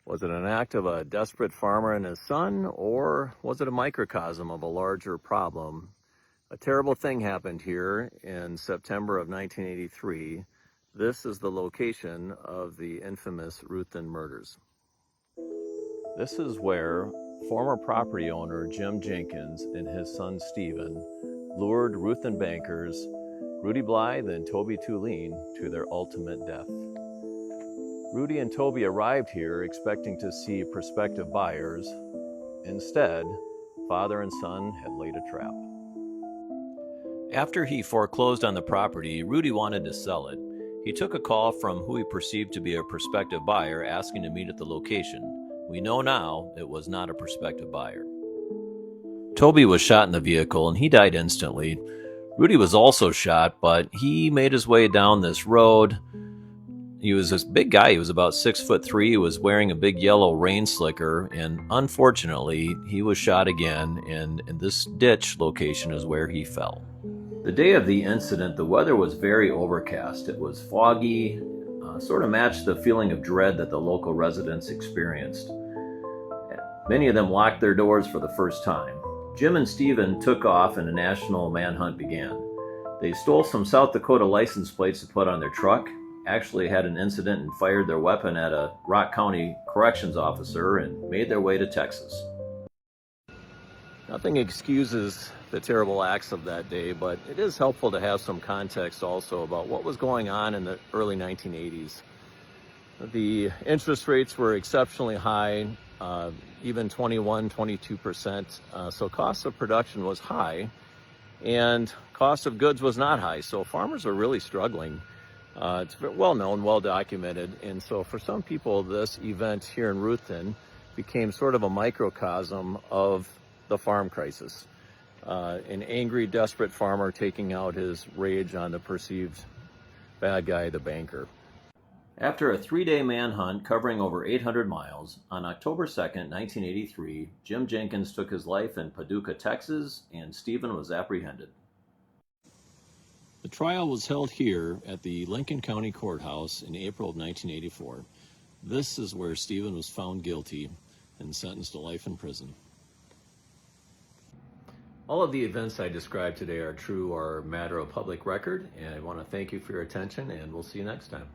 Was it an act of a desperate farmer and his son, or was it a microcosm of a larger problem? A terrible thing happened here in September of 1983. This is the location of the infamous Ruthton murders. This is where former property owner Jim Jenkins and his son Stephen lured Ruthton bankers Rudy Blythe and Toby Tulane to their ultimate death. Rudy and Toby arrived here expecting to see prospective buyers. Instead, father and son had laid a trap. After he foreclosed on the property, Rudy wanted to sell it. He took a call from who he perceived to be a prospective buyer asking to meet at the location. We know now it was not a prospective buyer. Toby was shot in the vehicle and he died instantly. Rudy was also shot, but he made his way down this road. He was this big guy. He was about 6'3". He was wearing a big yellow rain slicker, and unfortunately, he was shot again, and in this ditch location is where he fell. The day of the incident, the weather was very overcast. It was foggy, sort of matched the feeling of dread that the local residents experienced. Many of them locked their doors for the first time. Jim and Stephen took off and a national manhunt began. They stole some South Dakota license plates to put on their truck, actually had an incident and fired their weapon at a Rock County corrections officer and made their way to Texas. Nothing excuses the terrible acts of that day, but it is helpful to have some context also about what was going on in the early 1980s. The interest rates were exceptionally high, even 21, 22%. So cost of production was high and cost of goods was not high. So farmers were really struggling. It's well known, well documented. And so for some people, this event here in Ruthton became sort of a microcosm of the farm crisis. An angry, desperate farmer taking out his rage on the perceived bad guy, the banker. After a 3-day manhunt covering over 800 miles, on October 2nd, 1983, Jim Jenkins took his life in Paducah, Texas, and Stephen was apprehended. The trial was held here at the Lincoln County Courthouse in April of 1984. This is where Stephen was found guilty and sentenced to life in prison. All of the events I described today are true or matter of public record, and I want to thank you for your attention, and we'll see you next time.